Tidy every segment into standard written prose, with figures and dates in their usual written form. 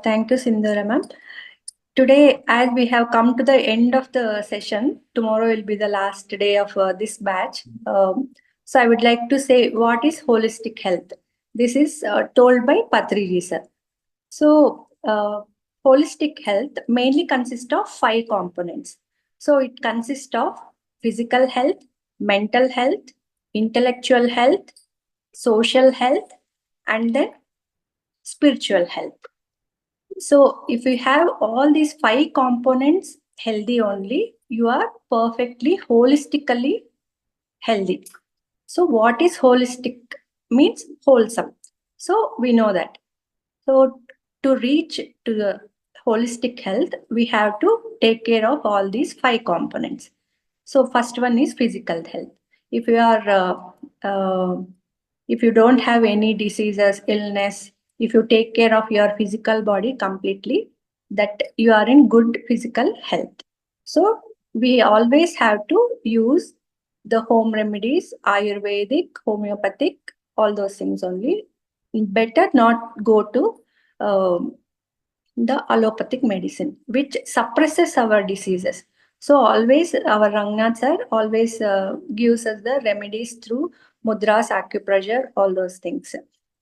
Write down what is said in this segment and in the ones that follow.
Thank you, Sindhura ma'am. Today, as we have come to the end of the session, tomorrow will be the last day of this batch. So I would like to say, what is holistic health? This is told by Patriji sir. So, holistic health mainly consists of 5 components. So, it consists of physical health, mental health, intellectual health, social health, and then spiritual health. So, if you have all these 5 components healthy only, you are perfectly holistically healthy. So, what is holistic? Means wholesome. So, we know that. So, to reach to the holistic health, we have to take care of all these 5 components. So, first one is physical health. If you are, if you don't have any diseases, illness, if you take care of your physical body completely, that you are in good physical health. So, we always have to use the home remedies, ayurvedic, homeopathic, all those things only. Better not go to the allopathic medicine, which suppresses our diseases. So always our Rangnath sir always gives us the remedies through mudras, acupressure, all those things.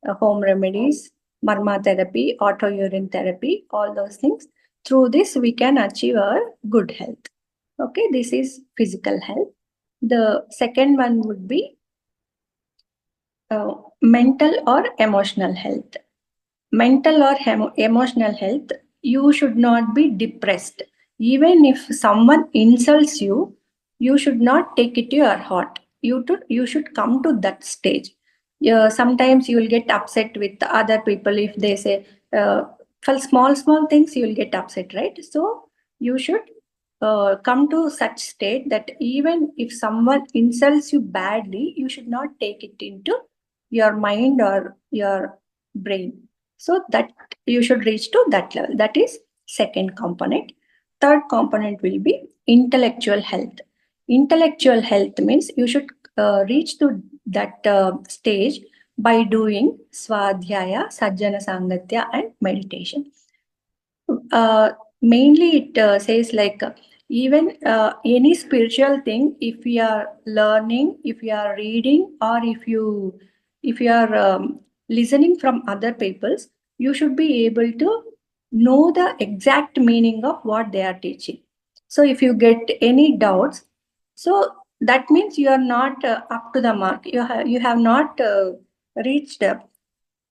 Home remedies, marma therapy, auto urine therapy, all those things. Through this we can achieve our good health. Okay, this is physical health. The second one would be mental or emotional health. Mental or emotional health, you should not be depressed. Even if someone insults you, you should not take it to your heart. You should come to that stage. Sometimes you will get upset with other people if they say, for small things, you will get upset, right? So you should come to such state that even if someone insults you badly, you should not take it into your mind or your brain. So that you should reach to that level. That is second component. Third component will be intellectual health. Intellectual health means you should reach to that stage by doing swadhyaya, sajjana sangatya, and meditation. Mainly it says like even any spiritual thing, if we are learning, if you are reading, or if you are listening from other people's, you should be able to know the exact meaning of what they are teaching. So if you get any doubts, so that means you are not up to the mark. You have not reached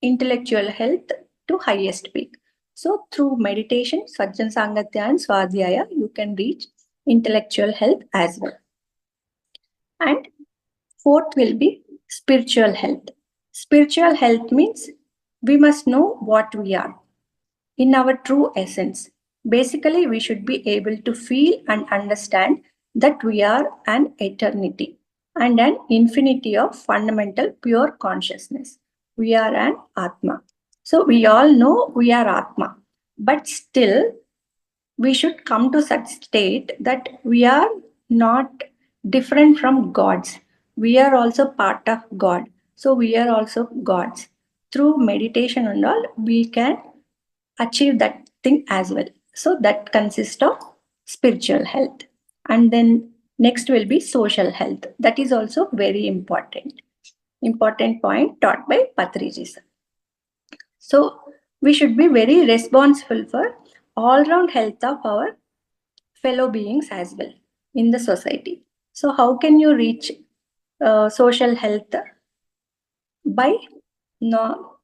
intellectual health to highest peak. So through meditation, Sajjan Sangatya and Swadhyaya, you can reach intellectual health as well. And fourth will be spiritual health. Spiritual health means we must know what we are in our true essence. Basically, we should be able to feel and understand that we are an eternity and an infinity of fundamental pure consciousness. We are an Atma. So we all know we are Atma, but still we should come to such state that we are not different from gods. We are also part of God. So we are also gods. Through meditation and all, we can achieve that thing as well. So that consists of spiritual health. And then next will be social health. That is also very important. Important point taught by Patriji sir. So we should be very responsible for all-round health of our fellow beings as well in the society. So how can you reach social health? By no,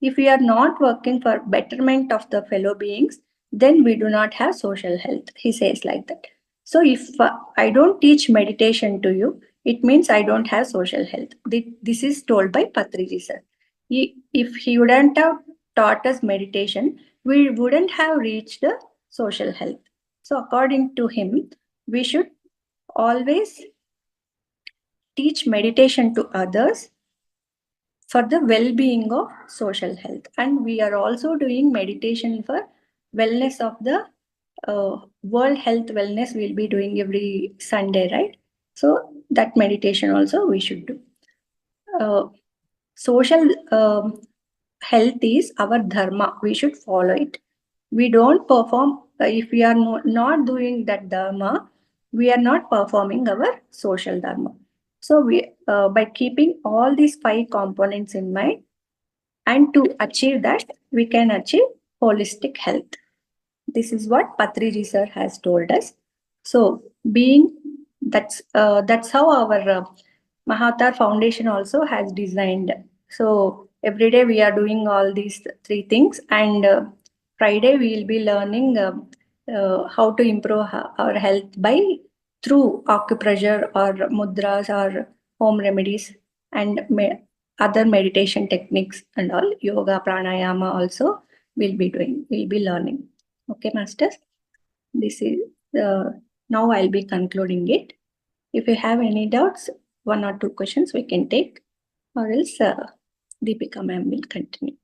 if we are not working for betterment of the fellow beings, then we do not have social health. He says like that. So if I don't teach meditation to you, it means I don't have social health. This is told by Patriji sir. If he wouldn't have taught us meditation, we wouldn't have reached the social health. So according to him, we should always teach meditation to others for the well-being of social health. And we are also doing meditation for wellness of the World Health Wellness we'll be doing every Sunday, right? So that meditation also we should do. Social health is our dharma. We should follow it. We don't perform, if we are not doing that dharma, we are not performing our social dharma. So by keeping all these 5 components in mind, and to achieve that, we can achieve holistic health. This is what Patriji sir has told us. So that's how our Mahavatar Foundation also has designed. So every day we are doing all these 3 things, and Friday we will be learning how to improve our health by through acupressure or mudras or home remedies and other meditation techniques and all, yoga, pranayama also we'll be learning. Okay, masters. This is now I'll be concluding it. If you have any doubts, 1 or 2 questions we can take, or else Deepika ma'am will continue.